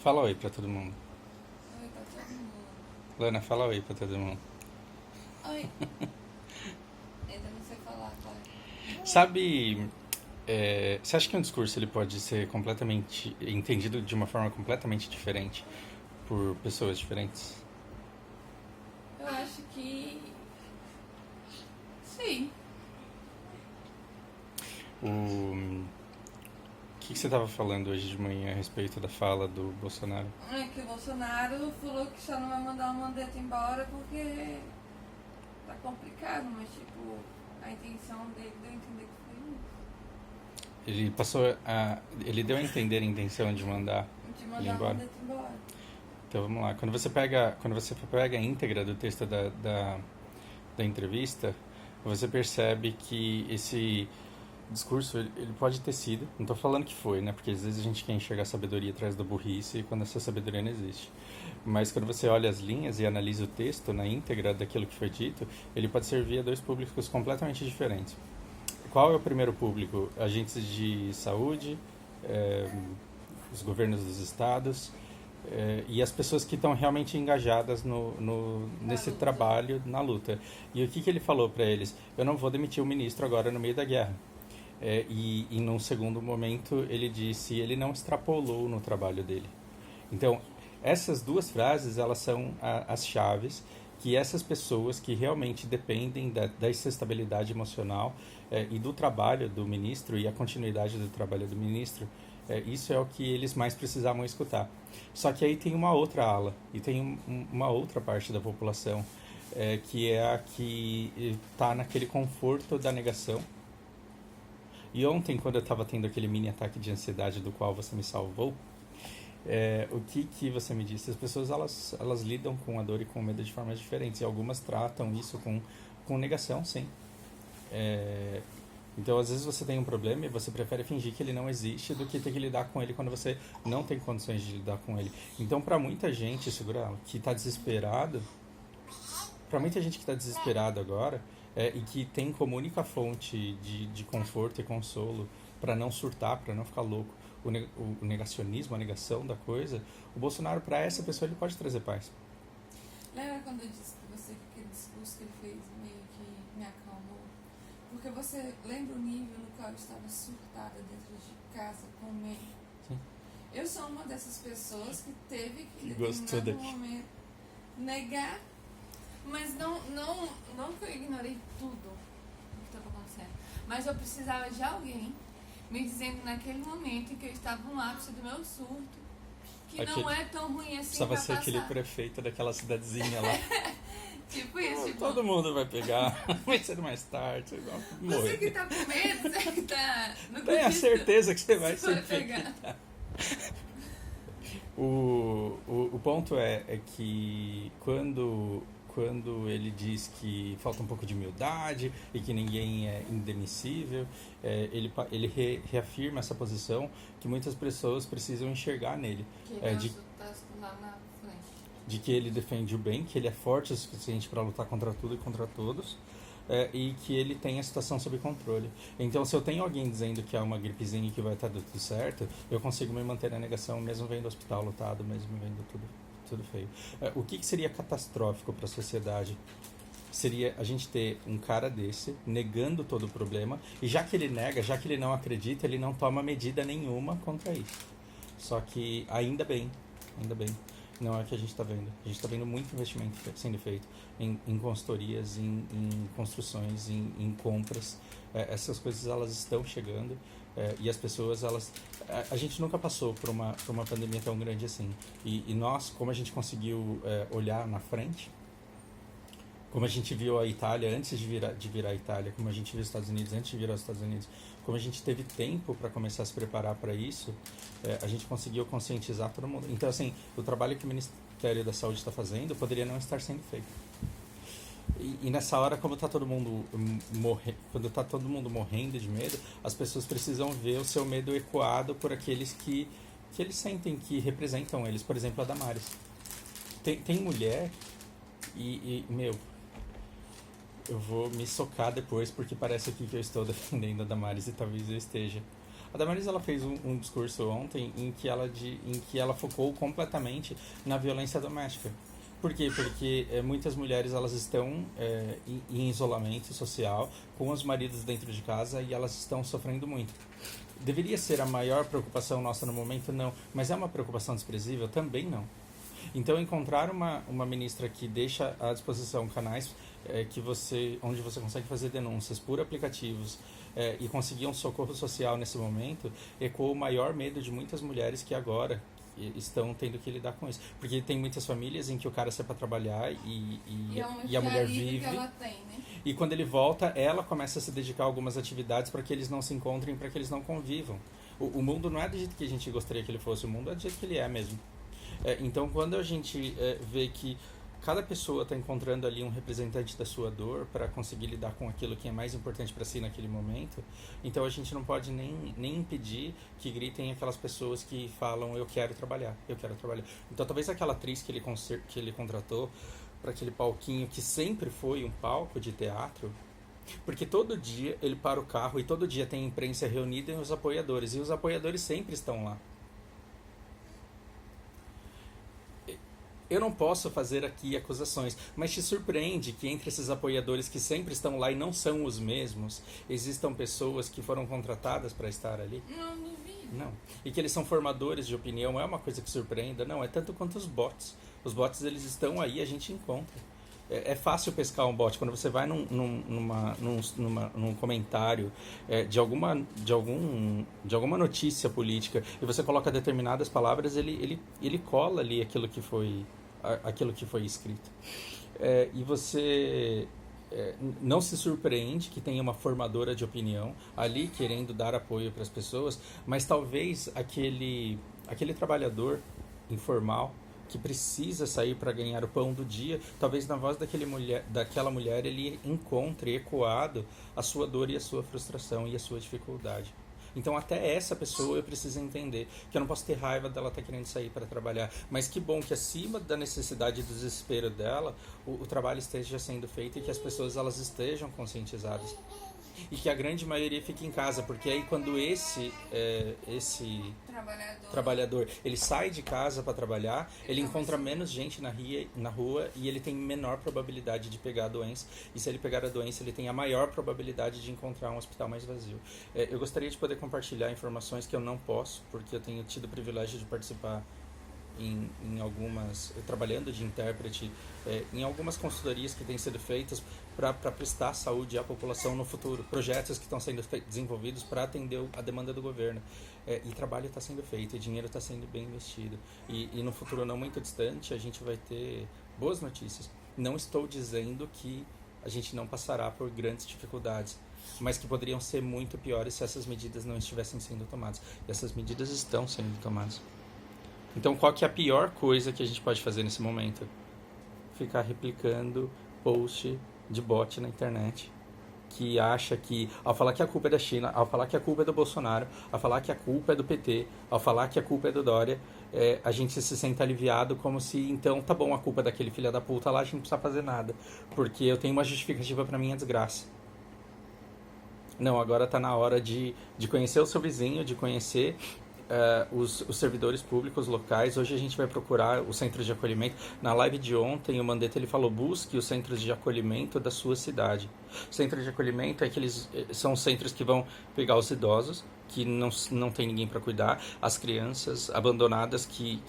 Fala oi pra todo mundo. Oi pra todo mundo. Lana, fala oi pra todo mundo. Oi. Ainda não sei falar, claro. Sabe, você acha que um discurso ele pode ser completamente entendido de uma forma completamente diferente por pessoas diferentes? Eu acho que. Sim. O que você estava falando hoje de manhã a respeito da fala do Bolsonaro? É que o Bolsonaro falou que só não vai mandar o Mandetta embora porque tá complicado, mas tipo, a intenção dele deu a entender que foi Ele deu a entender a intenção de mandar isso. De ele mandar o embora. Mandetta embora. Então vamos lá. Quando você pega a íntegra do texto da entrevista, você percebe que esse discurso ele pode ter sido, não estou falando que foi, né? Porque às vezes a gente quer enxergar sabedoria atrás da burrice quando essa sabedoria não existe. Mas quando você olha as linhas e analisa o texto na íntegra daquilo que foi dito, ele pode servir a dois públicos completamente diferentes. Qual é o primeiro público? Agentes de saúde, eh, os governos dos estados, e as pessoas que estão realmente engajadas Na nesse luta. trabalho, na luta. E o que ele falou para eles? Eu não vou demitir o ministro agora no meio da guerra. E num segundo momento ele disse, ele não extrapolou no trabalho dele. Então, essas duas frases, elas são as chaves que essas pessoas que realmente dependem dessa estabilidade emocional e do trabalho do ministro e a continuidade do trabalho do ministro, isso é o que eles mais precisavam escutar. Só que aí tem uma outra ala e tem uma outra parte da população que é a que está naquele conforto da negação. E ontem, quando eu estava tendo aquele mini ataque de ansiedade do qual você me salvou, o que você me disse? As pessoas elas lidam com a dor e com o medo de formas diferentes. E algumas tratam isso com negação, sim. É, então, às vezes você tem um problema e você prefere fingir que ele não existe do que ter que lidar com ele quando você não tem condições de lidar com ele. Então, para muita gente, segura que está desesperado, para muita gente que está desesperado agora e que tem como única fonte de conforto e consolo para não surtar, para não ficar louco, o negacionismo, a negação da coisa, o Bolsonaro, para essa pessoa, ele pode trazer paz. Lembra quando eu disse pra você que aquele discurso que ele fez meio que me acalmou? Porque você lembra o nível no qual eu estava surtada dentro de casa com medo? Sim. Eu sou uma dessas pessoas que teve que, em Gostou determinado daqui. momento, negar, mas não que eu ignorei tudo o que estava acontecendo, mas eu precisava de alguém me dizendo naquele momento em que eu estava no ápice do meu surto que não é tão ruim assim Precisava pra ser aquele passar. prefeito daquela cidadezinha lá. Tipo isso, tipo, Todo mundo vai pegar, vai ser mais tarde, vocês vão você que morrer. tá com medo, você que tá no Tenha certeza que você vai você vai ser pegar. o ponto é que quando ele diz que falta um pouco de humildade e que ninguém é indemissível, ele reafirma essa posição que muitas pessoas precisam enxergar nele. Que De, Deus tá lá na frente. de que ele defende o bem, que ele é forte o suficiente para lutar contra tudo e contra todos, e que ele tem a situação sob controle. Então, se eu tenho alguém dizendo que é uma gripezinha e que vai estar tudo certo, eu consigo me manter na negação, mesmo vendo o hospital lotado, mesmo vendo tudo feio. O que seria catastrófico para a sociedade? Seria a gente ter um cara desse negando todo o problema, e já que ele nega, já que ele não acredita, ele não toma medida nenhuma contra isso. Só que ainda bem, não é o que a gente está vendo. A gente está vendo muito investimento sendo feito em consultorias, em construções, em compras. Essas coisas elas estão chegando e as pessoas elas a gente nunca passou por uma pandemia tão grande assim. E nós, como a gente conseguiu olhar na frente, como a gente viu a Itália antes de virar a Itália, como a gente viu os Estados Unidos antes de virar os Estados Unidos, como a gente teve tempo para começar a se preparar para isso, a gente conseguiu conscientizar todo mundo. Então, assim, o trabalho que o Ministério da Saúde está fazendo poderia não estar sendo feito. E nessa hora, como tá todo mundo quando está todo mundo morrendo de medo, as pessoas precisam ver o seu medo ecoado por aqueles que eles sentem que representam eles. Por exemplo, a Damares. Tem mulher meu, eu vou me socar depois porque parece aqui que eu estou defendendo a Damares e talvez eu esteja. A Damaris, ela fez um discurso ontem em que ela focou completamente na violência doméstica. Por quê? Porque muitas mulheres elas estão em isolamento social, com os maridos dentro de casa, e elas estão sofrendo muito. Deveria ser a maior preocupação nossa no momento? Não. Mas é uma preocupação desprezível? Também não. Então, encontrar uma ministra que deixa à disposição canais onde você consegue fazer denúncias por aplicativos e conseguir um socorro social nesse momento, ecoou o maior medo de muitas mulheres que agora estão tendo que lidar com isso. Porque tem muitas famílias em que o cara sai para trabalhar e a mulher vive. Que ela tem, né? E quando ele volta, ela começa a se dedicar a algumas atividades para que eles não se encontrem, para que eles não convivam. O mundo não é do jeito que a gente gostaria que ele fosse, o mundo é do jeito que ele é mesmo. Então, quando a gente vê que cada pessoa está encontrando ali um representante da sua dor para conseguir lidar com aquilo que é mais importante para si naquele momento, então a gente não pode nem impedir que gritem aquelas pessoas que falam eu quero trabalhar. Então talvez aquela atriz que ele contratou para aquele palquinho que sempre foi um palco de teatro, porque todo dia ele para o carro e todo dia tem imprensa reunida e os apoiadores sempre estão lá. Eu não posso fazer aqui acusações, mas te surpreende que entre esses apoiadores que sempre estão lá e não são os mesmos, existam pessoas que foram contratadas para estar ali? Não duvido. Não. E que eles são formadores de opinião, é uma coisa que surpreenda? Não, é tanto quanto os bots. Os bots, eles estão aí, a gente encontra. É fácil pescar um bot. Quando você vai num comentário de alguma notícia política e você coloca determinadas palavras, ele cola ali aquilo que foi escrito. E você não se surpreende que tenha uma formadora de opinião ali querendo dar apoio para as pessoas, mas talvez aquele trabalhador informal que precisa sair para ganhar o pão do dia, talvez na voz daquela mulher ele encontre ecoado a sua dor e a sua frustração e a sua dificuldade. Então até essa pessoa eu preciso entender que eu não posso ter raiva dela estar querendo sair para trabalhar, mas que bom que acima da necessidade e do desespero dela, o trabalho esteja sendo feito e que as pessoas elas estejam conscientizadas. E que a grande maioria fique em casa, porque aí quando esse trabalhador ele sai de casa para trabalhar, ele encontra menos gente na rua e ele tem menor probabilidade de pegar a doença. E se ele pegar a doença, ele tem a maior probabilidade de encontrar um hospital mais vazio. Eu gostaria de poder compartilhar informações que eu não posso, porque eu tenho tido o privilégio de participar em algumas, trabalhando de intérprete, em algumas consultorias que têm sido feitas para prestar saúde à população no futuro, projetos que estão sendo desenvolvidos para atender a demanda do governo. E trabalho está sendo feito, e dinheiro está sendo bem investido. E no futuro não muito distante a gente vai ter boas notícias. Não estou dizendo que a gente não passará por grandes dificuldades, mas que poderiam ser muito piores se essas medidas não estivessem sendo tomadas. E essas medidas estão sendo tomadas. Então, qual que é a pior coisa que a gente pode fazer nesse momento? Ficar replicando post de bot na internet, que acha que, ao falar que a culpa é da China, ao falar que a culpa é do Bolsonaro, ao falar que a culpa é do PT, ao falar que a culpa é do Dória, a gente se sente aliviado como se, então, tá bom, a culpa é daquele filho da puta lá, a gente não precisa fazer nada, porque eu tenho uma justificativa pra minha desgraça. Não, agora tá na hora de conhecer o seu vizinho, de conhecer os servidores públicos locais. Hoje a gente vai procurar os centros de acolhimento. Na live de ontem, o Mandetta ele falou: busque os centros de acolhimento da sua cidade. Centro de acolhimento são centros que vão pegar os idosos, que não tem ninguém para cuidar, as crianças abandonadas que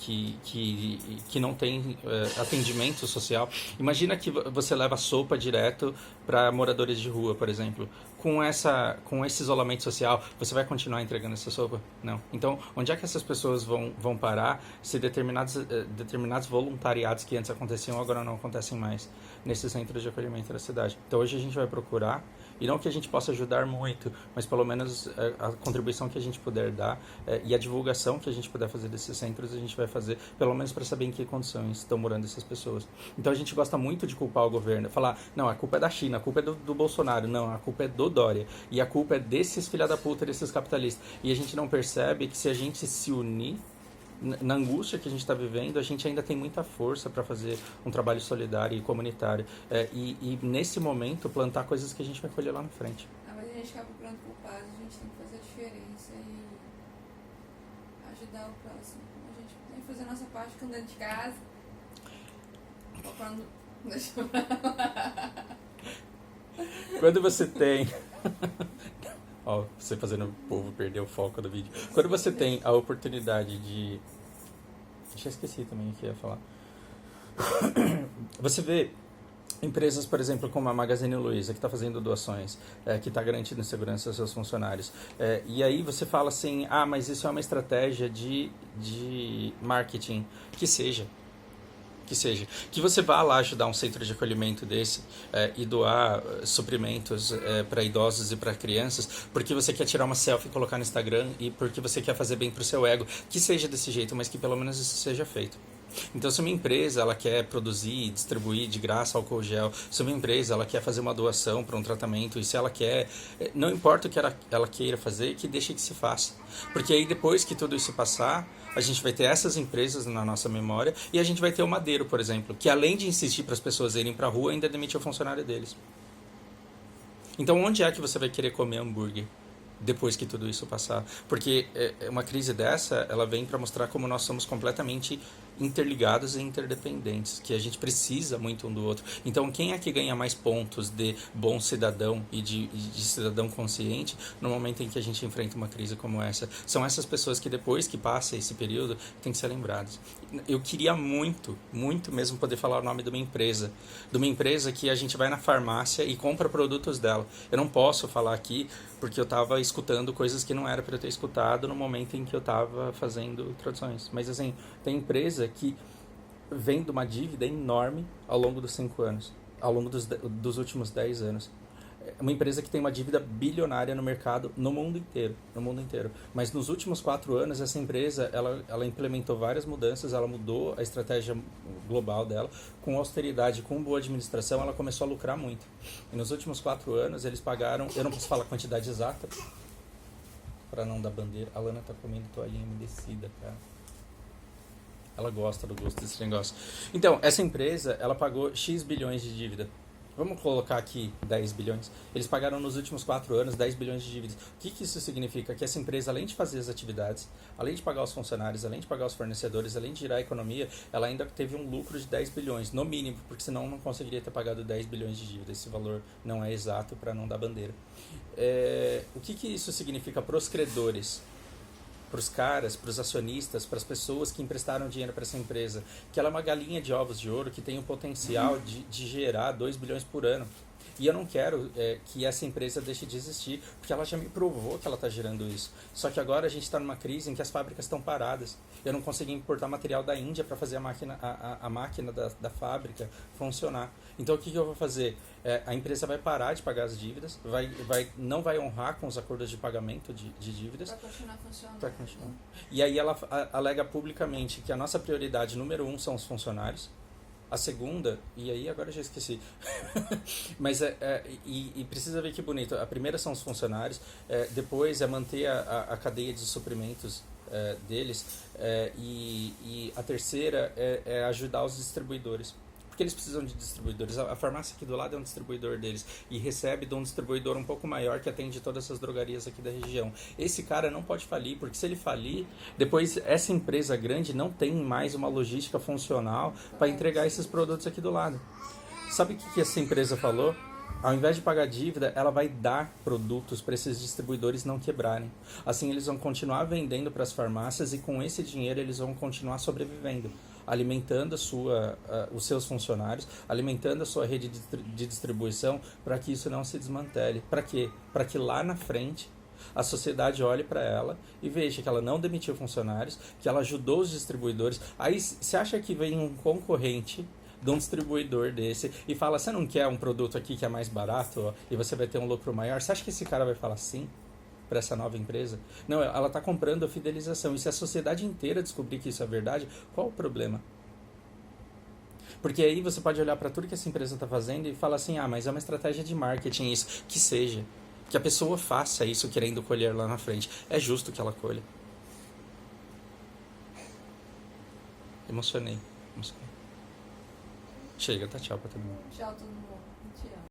não tem atendimento social. Imagina que você leva sopa direto para moradores de rua, por exemplo. Com esse isolamento social, você vai continuar entregando essa sopa? Não. Então, onde é que essas pessoas vão parar se determinados voluntariados que antes aconteciam agora não acontecem mais nesses centros de acolhimento da cidade? Então, hoje a gente vai procurar, e não que a gente possa ajudar muito, mas pelo menos a contribuição que a gente puder dar e a divulgação que a gente puder fazer desses centros, a gente vai fazer, pelo menos para saber em que condições estão morando essas pessoas. Então a gente gosta muito de culpar o governo, falar, não, a culpa é da China, a culpa é do Bolsonaro, não, a culpa é do Dória, e a culpa é desses filha da puta, desses capitalistas. E a gente não percebe que se a gente se unir, na angústia que a gente está vivendo, a gente ainda tem muita força para fazer um trabalho solidário e comunitário. E nesse momento, plantar coisas que a gente vai colher lá na frente. A gente ficar procurando culpados, a gente tem que fazer a diferença e ajudar o próximo. A gente tem que fazer a nossa parte ficando dentro de casa. Comprando. Deixa eu falar. Quando você tem... Ó, você fazendo o povo perder o foco do vídeo. Quando você tem a oportunidade de... Já esqueci também o que ia falar. Você vê empresas, por exemplo, como a Magazine Luiza, que está fazendo doações, que está garantindo segurança aos seus funcionários. E aí você fala assim, mas isso é uma estratégia de marketing. Que seja. Que você vá lá ajudar um centro de acolhimento desse e doar suprimentos para idosos e para crianças, porque você quer tirar uma selfie e colocar no Instagram e porque você quer fazer bem para o seu ego. Que seja desse jeito, mas que pelo menos isso seja feito. Então, se uma empresa ela quer produzir e distribuir de graça álcool gel, se uma empresa ela quer fazer uma doação para um tratamento, e se ela quer, não importa o que ela queira fazer, que deixe que se faça. Porque aí depois que tudo isso passar, a gente vai ter essas empresas na nossa memória e a gente vai ter o Madeiro, por exemplo, que além de insistir para as pessoas irem para a rua, ainda demitiu o funcionário deles. Então, onde é que você vai querer comer hambúrguer depois que tudo isso passar? Porque uma crise dessa, ela vem para mostrar como nós somos completamente interligados e interdependentes, que a gente precisa muito um do outro. Então, quem é que ganha mais pontos de bom cidadão e de cidadão consciente no momento em que a gente enfrenta uma crise como essa? São essas pessoas que depois que passa esse período, têm que ser lembradas. Eu queria muito, muito mesmo poder falar o nome de uma empresa que a gente vai na farmácia e compra produtos dela. Eu não posso falar aqui porque eu estava escutando coisas que não era para eu ter escutado no momento em que eu estava fazendo traduções. Mas assim, tem empresa que vem de uma dívida enorme ao longo dos 5 anos, ao longo dos últimos 10 anos. É uma empresa que tem uma dívida bilionária no mercado no mundo inteiro. Mas nos últimos 4 anos, essa empresa ela implementou várias mudanças, ela mudou a estratégia global dela. Com austeridade, com boa administração, ela começou a lucrar muito. E nos últimos 4 anos, eles pagaram... Eu não posso falar a quantidade exata, para não dar bandeira. A Lana tá comendo toalhinha umedecida, cara. Ela gosta do gosto desse negócio. Então, essa empresa, ela pagou X bilhões de dívida. Vamos colocar aqui 10 bilhões. Eles pagaram nos últimos 4 anos 10 bilhões de dívidas. O que isso significa? Que essa empresa, além de fazer as atividades, além de pagar os funcionários, além de pagar os fornecedores, além de girar a economia, ela ainda teve um lucro de 10 bilhões, no mínimo, porque senão não conseguiria ter pagado 10 bilhões de dívida. Esse valor não é exato para não dar bandeira. O que isso significa para os credores? Para os caras, para os acionistas, para as pessoas que emprestaram dinheiro para essa empresa, que ela é uma galinha de ovos de ouro que tem o potencial de gerar 2 bilhões por ano. E eu não quero que essa empresa deixe de existir, porque ela já me provou que ela está gerando isso. Só que agora a gente está numa crise em que as fábricas estão paradas. Eu não consegui importar material da Índia para fazer a máquina da fábrica funcionar. Então o que eu vou fazer? A empresa vai parar de pagar as dívidas, não vai honrar com os acordos de pagamento de dívidas. Para continuar funcionando. Pra continuar. E aí ela alega publicamente que a nossa prioridade número 1 são os funcionários. A segunda, e aí agora eu já esqueci, mas e precisa ver que bonito, a primeira são os funcionários, depois é manter a cadeia de suprimentos deles, e a terceira é ajudar os distribuidores. Porque eles precisam de distribuidores. A farmácia aqui do lado é um distribuidor deles e recebe de um distribuidor um pouco maior que atende todas essas drogarias aqui da região. Esse cara não pode falir, porque se ele falir, depois essa empresa grande não tem mais uma logística funcional para entregar esses produtos aqui do lado. Sabe o que essa empresa falou? Ao invés de pagar dívida, ela vai dar produtos para esses distribuidores não quebrarem. Assim, eles vão continuar vendendo para as farmácias e com esse dinheiro eles vão continuar sobrevivendo, alimentando os seus funcionários, alimentando a sua rede de distribuição para que isso não se desmantele. Para quê? Para que lá na frente a sociedade olhe para ela e veja que ela não demitiu funcionários, que ela ajudou os distribuidores. Aí você acha que vem um concorrente de um distribuidor desse e fala, você não quer um produto aqui que é mais barato, ó, e você vai ter um lucro maior? Você acha que esse cara vai falar sim para essa nova empresa? Não, ela está comprando a fidelização. E se a sociedade inteira descobrir que isso é verdade, qual o problema? Porque aí você pode olhar para tudo que essa empresa está fazendo e falar assim, mas é uma estratégia de marketing isso. Que seja. Que a pessoa faça isso querendo colher lá na frente. É justo que ela colha. Emocionei. Chega, tá, tchau pra todo mundo. Tchau, todo mundo.